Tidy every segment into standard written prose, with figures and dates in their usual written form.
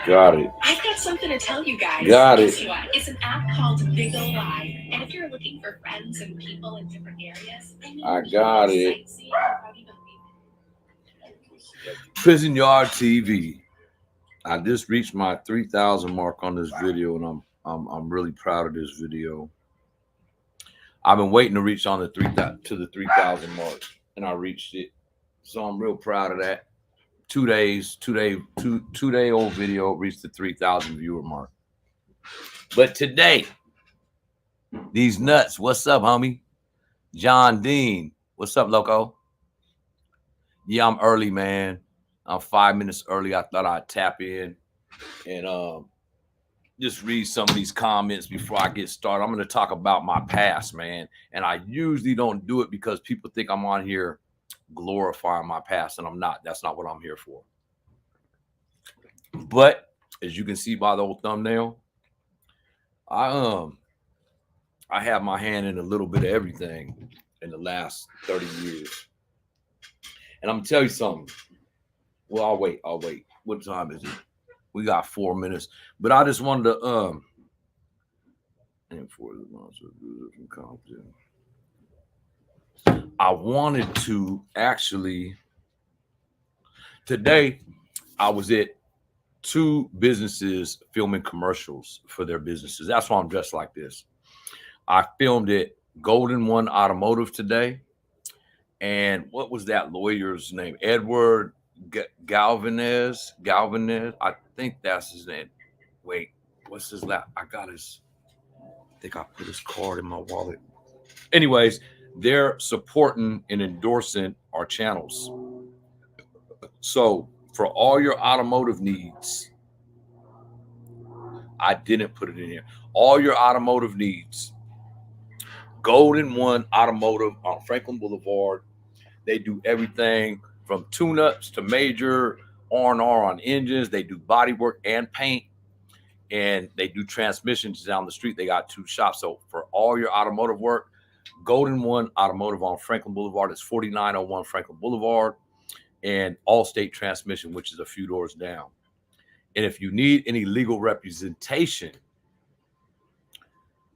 Got it. I've got something to tell you guys. Got it. Guess what? It's an app called Big O Live. And if you're looking for friends and people in different areas, I got it. Prison Yard TV. I just reached my 3,000 mark on this video, and I'm really proud of this video. I've been waiting to reach on the 3,000 mark, and I reached it. So I'm real proud of that. 2 days, 2 day old video reached the 3,000 viewer mark. But today, these nuts, what's up, homie? John Dean, what's up, loco? Yeah, I'm early, man. I'm 5 minutes early. I thought I'd tap in and just read some of these comments before I get started. I'm going to talk about my past, man. And I usually don't do it because people think I'm on here glorifying my past, and I'm not. That's not what I'm here for. But as you can see by the old thumbnail, I have my hand in a little bit of everything in the last 30 years. And I'm gonna tell you something. Well, I'll wait. What time is it? We got 4 minutes. But I just wanted to I wanted to actually today I was at 2 businesses filming commercials for their businesses. That's why I'm dressed like this. I filmed at Golden One Automotive today. And what was that lawyer's name? Edward Galvanez. I think that's his name. Wait, what's his last? I think I put his card in my wallet. Anyways, they're supporting and endorsing our channels. So for all your automotive needs, I didn't put it in here. All your automotive needs, Golden One Automotive on Franklin Boulevard. They do everything from tune-ups to major R&R on engines. They do body work and paint, and they do transmissions down the street. They got 2 shops. So for all your automotive work, Golden One Automotive on Franklin Boulevard. It's 4901 Franklin Boulevard, and Allstate Transmission, which is a few doors down. And if you need any legal representation,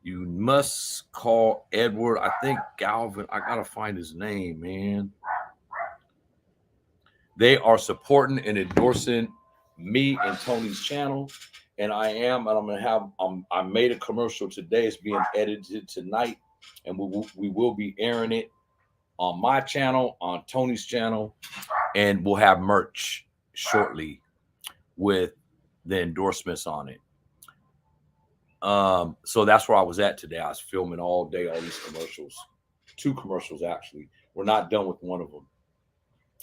you must call Edward. I think Galvin. I gotta find his name, man. They are supporting and endorsing me and Tony's channel, and I'm gonna have. I made a commercial today. It's being edited tonight, and we will be airing it on my channel, on Tony's channel, and we'll have merch shortly with the endorsements on it. So that's where I was at today. I was filming all day, all these commercials, 2 commercials actually. We're not done with one of them,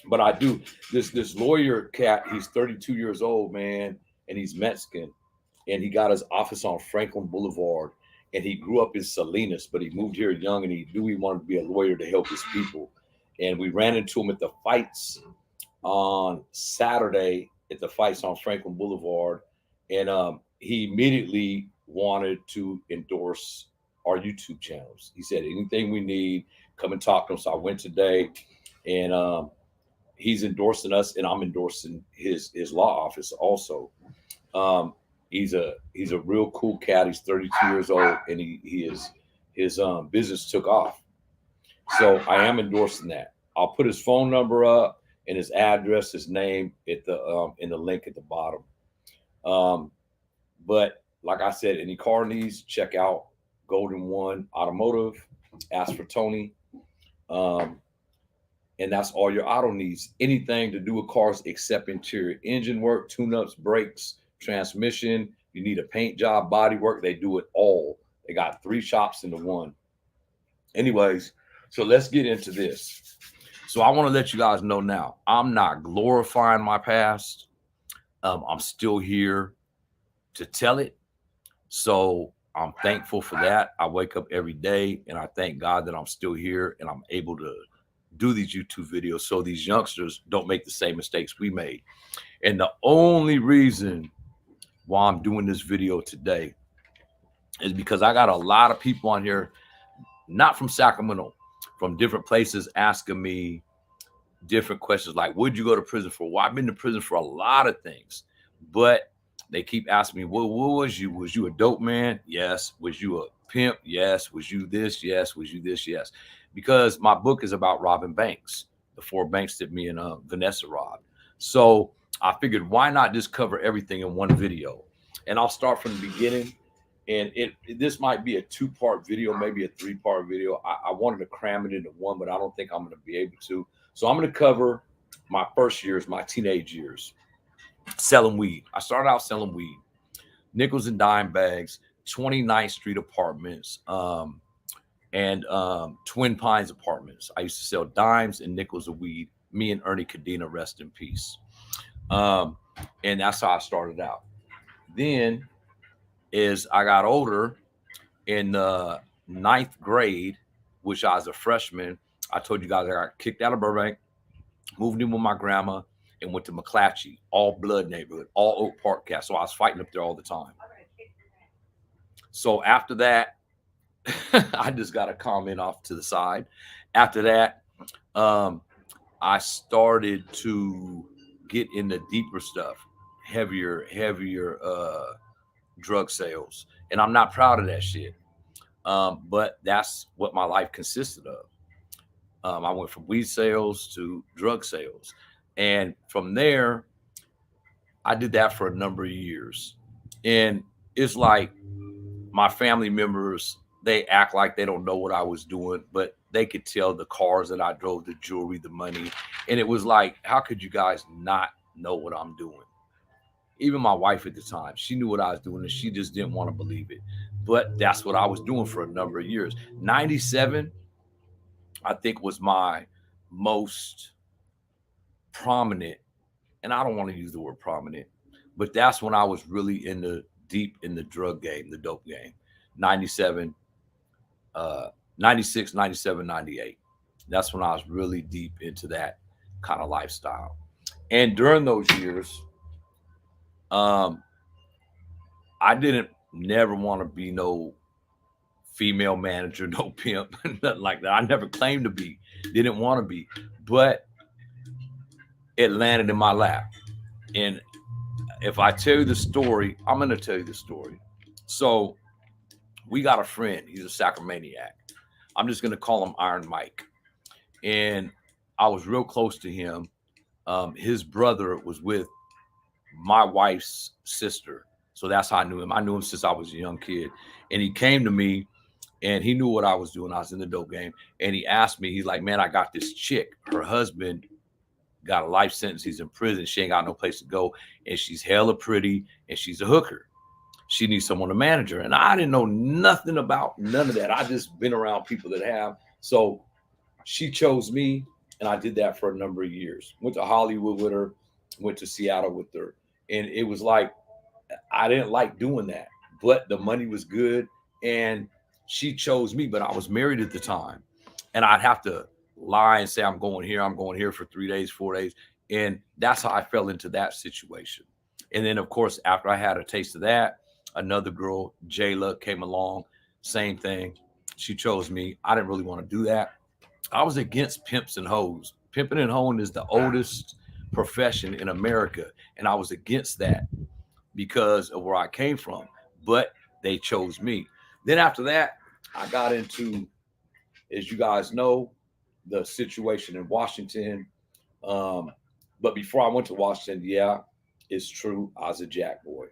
but I do this lawyer cat. He's 32 years old, man, and he's Mexican, and he got his office on Franklin Boulevard, and he grew up in Salinas, but he moved here young, and he knew he wanted to be a lawyer to help his people. And we ran into him at the fights on Saturday at the fights on Franklin Boulevard, and he immediately wanted to endorse our YouTube channels. He said, anything we need, come and talk to him. So I went today, and he's endorsing us, and I'm endorsing his law office also. He's a real cool cat. He's 32 years old, and his business took off. So I am endorsing that. I'll put his phone number up and his address, his name at the in the link at the bottom. But like I said, any car needs, check out Golden One Automotive. Ask for Tony. And that's all your auto needs. Anything to do with cars except interior engine work, tune-ups, brakes, transmission. You need a paint job, body work. They do it all. They got 3 shops into one. Anyways, so let's get into this. So I want to let you guys know now, I'm not glorifying my past. I'm still here to tell it. So I'm thankful for that. I wake up every day and I thank God that I'm still here and I'm able to do these YouTube videos so these youngsters don't make the same mistakes we made. And the only reason why I'm doing this video today is because I got a lot of people on here, not from Sacramento, from different places asking me different questions like, would you go to prison for? Well, I've been to prison for a lot of things, but they keep asking me, well, what was you? Was you a dope man? Yes. Was you a pimp? Yes. Was you this? Yes. Was you this? Yes. Because my book is about robbing banks, the 4 banks that me and Vanessa robbed. So I figured, why not just cover everything in one video? And I'll start from the beginning. And this might be a 2-part video, maybe a 3-part video. I wanted to cram it into one, but I don't think I'm going to be able to. So I'm going to cover my first years, my teenage years, selling weed. I started out selling weed, nickels and dime bags, 29th Street apartments, and Twin Pines apartments. I used to sell dimes and nickels of weed. Me and Ernie Cadena, rest in peace. And that's how I started out. Then, as I got older, in 9th grade, which I was a freshman, I told you guys I got kicked out of Burbank, moved in with my grandma, and went to McClatchy, all blood neighborhood, all Oak Park cast. So I was fighting up there all the time. So after that, I just got a comment off to the side. After that, I started to get into deeper stuff, heavier drug sales. And I'm not proud of that shit. But that's what my life consisted of. I went from weed sales to drug sales. And from there, I did that for a number of years. And it's like my family members, they act like they don't know what I was doing, but they could tell the cars that I drove, the jewelry, the money. And it was like, how could you guys not know what I'm doing? Even my wife at the time, she knew what I was doing and she just didn't want to believe it. But that's what I was doing for a number of years. 97, I think, was my most prominent, and I don't want to use the word prominent, but that's when I was really deep in the drug game, the dope game. 97, 96, 97, 98. That's when I was really deep into that kind of lifestyle. And during those years, I didn't never want to be no female manager, no pimp, nothing like that. I never claimed to be, didn't want to be, but it landed in my lap. And if I tell you the story, I'm going to tell you the story. So we got a friend. He's a Sacramaniac. I'm just going to call him Iron Mike. And I was real close to him. His brother was with my wife's sister. So that's how I knew him. I knew him since I was a young kid. And he came to me and he knew what I was doing. I was in the dope game. And he asked me, he's like, man, I got this chick. Her husband got a life sentence. He's in prison. She ain't got no place to go. And she's hella pretty and she's a hooker. She needs someone to manage her. And I didn't know nothing about none of that. I just been around people that have. So she chose me. And I did that for a number of years. Went to Hollywood with her, went to Seattle with her. And it was like, I didn't like doing that, but the money was good. And she chose me, but I was married at the time. And I'd have to lie and say, I'm going here for 3 days, 4 days. And that's how I fell into that situation. And then, of course, after I had a taste of that, another girl, Jayla, came along. Same thing. She chose me. I didn't really want to do that. I was against pimps and hoes. Pimping and hoeing is the oldest profession in America. And I was against that because of where I came from. But they chose me. Then after that, I got into, as you guys know, the situation in Washington. But before I went to Washington, yeah, it's true. I was a jack boy.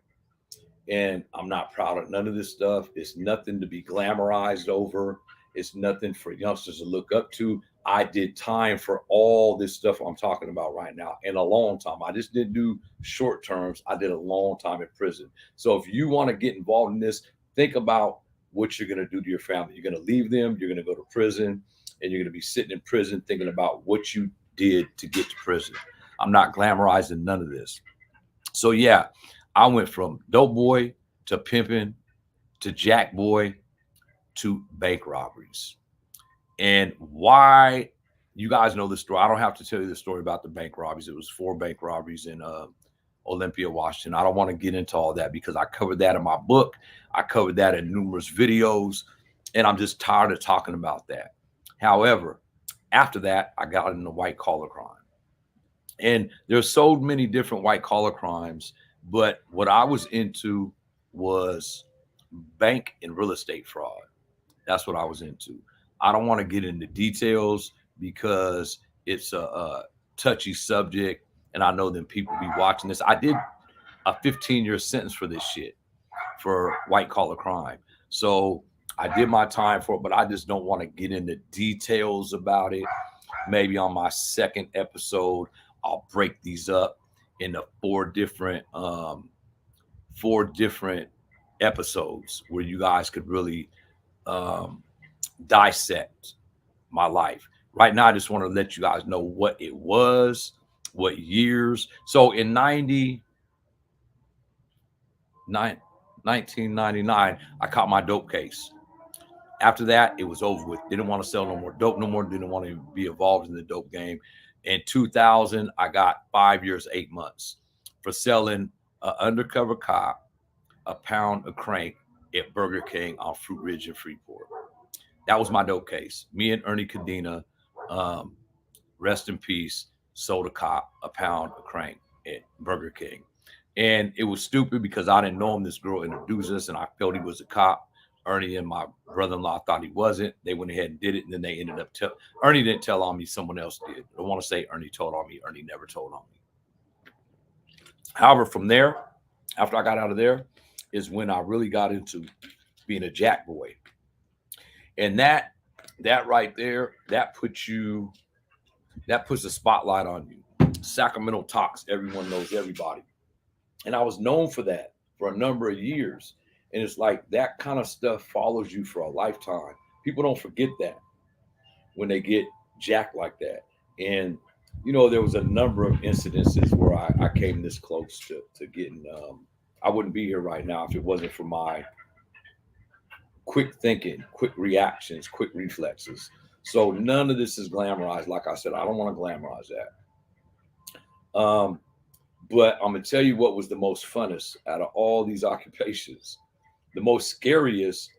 And I'm not proud of none of this stuff. It's nothing to be glamorized over. It's nothing for youngsters to look up to. I did time for all this stuff I'm talking about right now in a long time. I just didn't do short terms. I did a long time in prison. So if you want to get involved in this, think about what you're going to do to your family. You're going to leave them. You're going to go to prison, and you're going to be sitting in prison thinking about what you did to get to prison. I'm not glamorizing none of this. So yeah, I went from dope boy to pimping to Jack Boy to bank robberies. And why, you guys know the story. I don't have to tell you the story about the bank robberies. It was 4 bank robberies in Olympia, Washington. I don't want to get into all that because I covered that in my book. I covered that in numerous videos, and I'm just tired of talking about that. However, after that, I got into white collar crime. And there's so many different white collar crimes, but what I was into was bank and real estate fraud. That's what I was into. I don't want to get into details because it's a touchy subject, and I know that people be watching this. I did a 15-year sentence for this shit, for white collar crime. So I did my time for it, but I just don't want to get into details about it. Maybe on my second episode, I'll break these up into 4 different episodes where you guys could really um, dissect my life. Right now, I just want to let you guys know what it was, what years. So in 1999, I caught my dope case. After that, it was over with. Didn't want to sell no more dope no more. Didn't want to be involved in the dope game. In 2000, I got 5 years, 8 months for selling an undercover cop a pound of crank at Burger King on Fruit Ridge in Freeport. That was my dope case. Me and Ernie Cadena, rest in peace, sold a cop a pound of crank at Burger King. And it was stupid because I didn't know him. This girl introduced us, and I felt he was a cop. Ernie and my brother-in-law thought he wasn't. They went ahead and did it, and then they ended up Ernie didn't tell on me. Someone else did. I want to say Ernie told on me. Ernie never told on me. However, from there, after I got out of there, is when I really got into being a jack boy. And that right there, that puts a spotlight on you. Sacramento talks, everyone knows everybody. And I was known for that for a number of years. And it's like that kind of stuff follows you for a lifetime. People don't forget that when they get jacked like that. And there was a number of incidences where I came this close to getting. I wouldn't be here right now if it wasn't for my quick thinking, quick reactions, quick reflexes. So none of this is glamorized. Like I said, I don't want to glamorize that. But I'm gonna tell you what was the most funnest out of all these occupations. The most scariest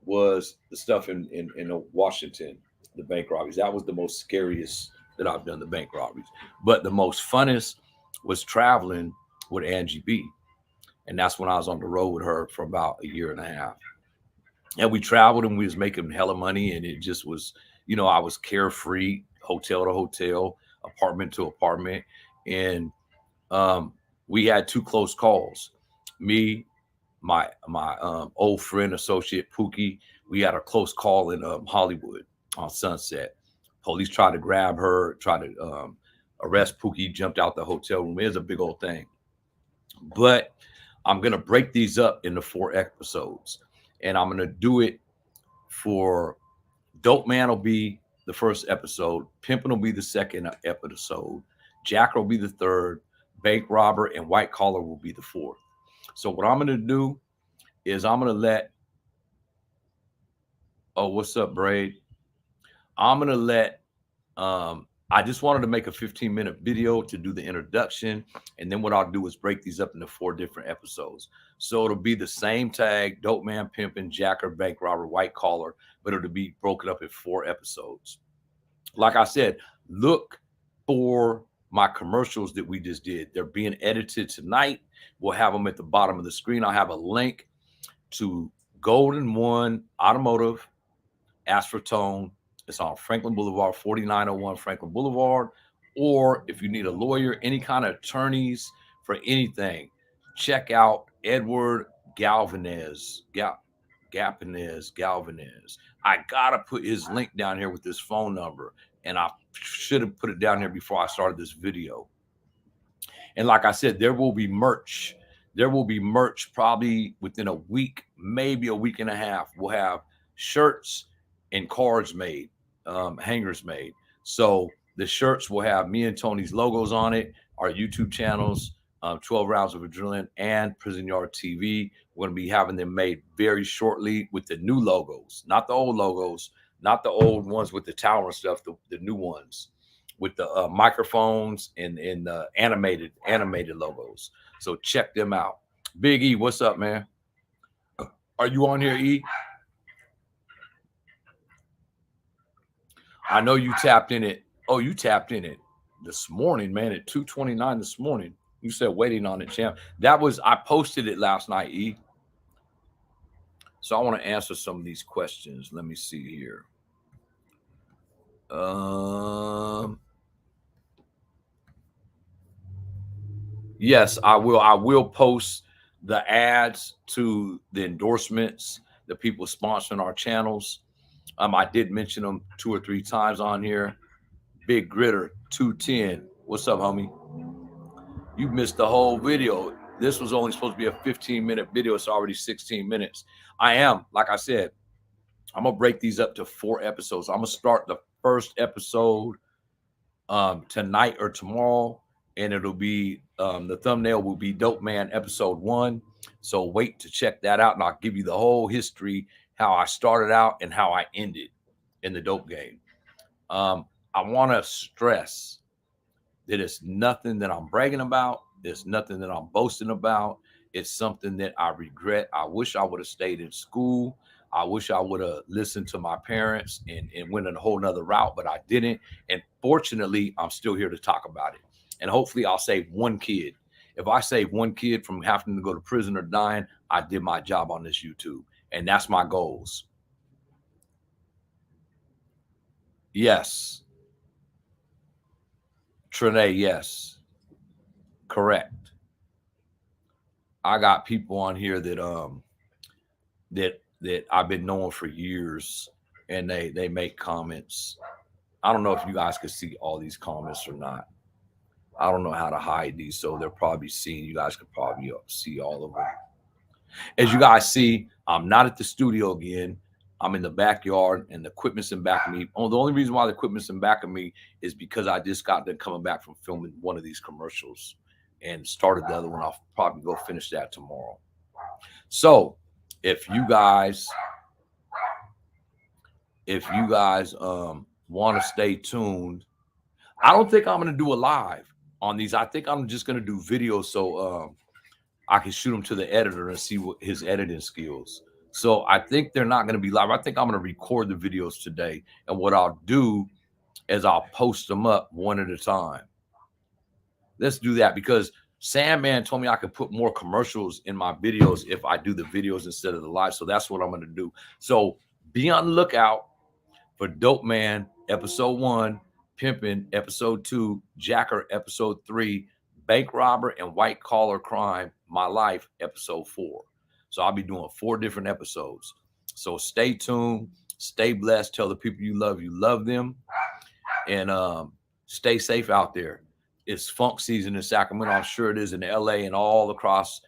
was the stuff in Washington, the bank robberies. That was the most scariest that I've done, the bank robberies. But the most funnest was traveling with Angie B. And that's when I was on the road with her for about a year and a half. And we traveled and we was making hella money, and it just was, I was carefree, hotel to hotel, apartment to apartment. And we had 2 close calls. Me, my old friend, associate Pookie, we had a close call in Hollywood on Sunset. Police tried to grab her, tried to arrest Pookie, jumped out the hotel room. It was a big old thing. But I'm going to break these up into 4 episodes. And I'm going to do it for Dopeman will be the first episode. Pimpin will be the second episode. Jacker will be the third. Bank robber and white collar will be the 4th. So what I'm going to do is I'm going to let, oh, what's up, Braid? I'm going to let, I just wanted to make a 15-minute video to do the introduction. And then what I'll do is break these up into 4 different episodes. So it'll be the same tag, Dopeman, Pimpin, Jacker, bank robber, white collar, but it'll be broken up in 4 episodes. Like I said, look for my commercials that we just did. They're being edited tonight. We'll have them at the bottom of the screen. I'll have a link to Golden One Automotive, Aspertone. It's on Franklin Boulevard, 4901 Franklin Boulevard. Or if you need a lawyer, any kind of attorneys for anything, check out Edward Galvanez. Galvanez. I gotta put his link down here with his phone number, and I should have put it down here before I started this video. And like I said, there will be merch. There will be merch probably within a week, maybe a week and a half. We'll have shirts and cards made, hangers made. So the shirts will have me and Tony's logos on it, our YouTube channels, 12 Rounds of Adrenaline, and Prison Yard TV. We're going to be having them made very shortly with the new logos, not the old logos, not the old ones with the tower and stuff, the new ones with the microphones and the animated logos. So check them out. Big E, what's up, man? Are you on here, E? I know you tapped in it. Oh, you tapped in it this morning, man, at 2:29 this morning. You said waiting on it, champ. That was, I posted it last night, E. So I want to answer some of these questions. Let me see here. Yes, I will. I will post the ads to the endorsements, the people sponsoring our channels. I did mention them 2 or 3 times on here. Big Gritter 210. What's up, homie? You missed the whole video. This was only supposed to be a 15-minute video. It's already 16 minutes. I am, like I said, I'm going to break these up to 4 episodes. I'm going to start the first episode tonight or tomorrow, and it'll be, the thumbnail will be Dopeman episode 1. So wait to check that out, and I'll give you the whole history, how I started out and how I ended in the dope game. I want to stress that it's nothing that I'm bragging about. It's nothing that I'm boasting about. It's something that I regret. I wish I would have stayed in school. I wish I would have listened to my parents and went in a whole nother route, but I didn't. And fortunately, I'm still here to talk about it. And hopefully I'll save one kid. If I save one kid from having to go to prison or dying, I did my job on this YouTube. And that's my goals. Yes. Trinae, yes. Correct. I got people on here that that I've been knowing for years, and they make comments. I don't know if you guys could see all these comments or not. I don't know how to hide these, so they're probably seeing. You guys could probably see all of them. As you guys see, I'm not at the studio again. I'm in the backyard, and the equipment's in back of me. Oh, the only reason why the equipment's in back of me is because I just got done coming back from filming one of these commercials and started the other one. I'll probably go finish that tomorrow. So if you guys want to stay tuned, I don't think I'm going to do a live on these. I think I'm just going to do videos so I can shoot them to the editor and see what his editing skills. So I think they're not going to be live. I think I'm going to record the videos today. And what I'll do is I'll post them up one at a time. Let's do that, because Sandman told me I could put more commercials in my videos if I do the videos instead of the live. So that's what I'm going to do. So be on the lookout for Dopeman episode 1, Pimpin episode 2, Jacker episode 3, Bank Robber and White Collar Crime, My Life episode 4. So I'll be doing 4 different episodes. So stay tuned, stay blessed, tell the people you love them, and stay safe out there. It's funk season in Sacramento. I'm sure it is in LA and all across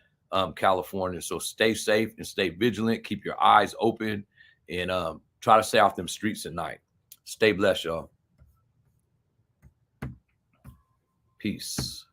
California. So stay safe and stay vigilant. Keep your eyes open, and try to stay off them streets at night. Stay blessed, y'all. Peace.